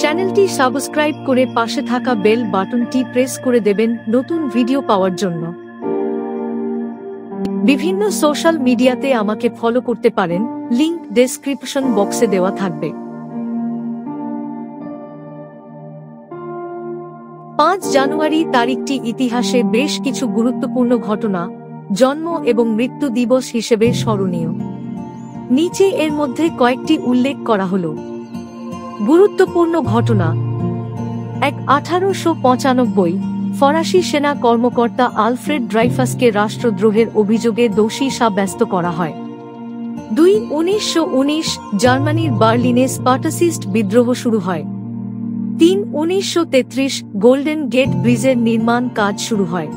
চ্যানেলটি সাবস্ক্রাইব করে পাশে থাকা বেল বাটনটি প্রেস করে দেবেন নতুন ভিডিও পাওয়ার জন্য। বিভিন্ন সোশ্যাল মিডিয়াতে আমাকে ফলো করতে পারেন, লিংক ডেসক্রিপশন বক্সে দেওয়া থাকবে। 5 জানুয়ারি তারিখটি ইতিহাসে বেশ কিছু গুরুত্বপূর্ণ ঘটনা, জন্ম এবং মৃত্যু দিবস হিসেবে স্মরণীয়। নিচে এর মধ্যে কয়েকটি উল্লেখ করা হলো। গুরুত্বপূর্ণ ঘটনা: 1895 ফরাসি সেনা কর্মকর্তা আলফ্রেড ড্রাইফাসকে রাষ্ট্রদ্রোহের অভিযোগে দোষী সাব্যস্ত করা হয়। 1919 জার্মানির বার্লিনে স্পার্টাসিস্ট বিদ্রোহ শুরু হয়। 1933 গোল্ডেন গেট ব্রিজের নির্মাণ কাজ শুরু হয়।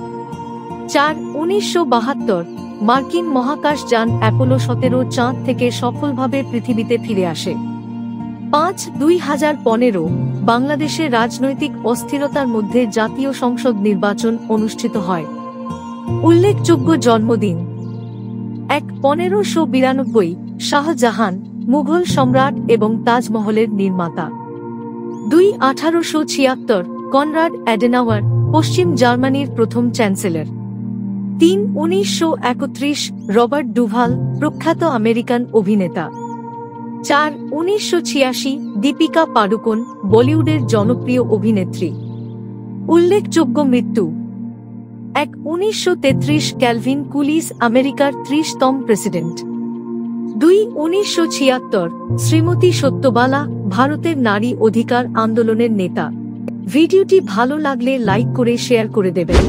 1972 মার্কিন মহাকাশযান অ্যাপোলো 17 চাঁদ থেকে সফলভাবে পৃথিবীতে ফিরে আসে। 2015 বাংলাদেশে রাজনৈতিক অস্থিরতার মধ্যে জাতীয় সংসদ নির্বাচন অনুষ্ঠিত হয়। উল্লেখযোগ্য জন্মদিন: 1592 শাহজাহান, মুঘল সম্রাট এবং তাজমহলের নির্মাতা। 1876 কনরাড অ্যাডেনাওয়ার, পশ্চিম জার্মানির প্রথম চ্যান্সেলর। 1931 রবার্ট ডুভাল, প্রখ্যাত আমেরিকান অভিনেতা। 1986 দীপিকা পাডুকোন, বলিউডের জনপ্রিয় অভিনেত্রী। উল্লেখযোগ্য মৃত্যু: 1933 ক্যালভিন কুলিস, আমেরিকার 30তম প্রেসিডেন্ট। 1976 শ্রীমতী সত্যবালা, ভারতের নারী অধিকার আন্দোলনের নেতা। ভিডিওটি ভালো লাগলে লাইক করে শেয়ার করে দেবেন।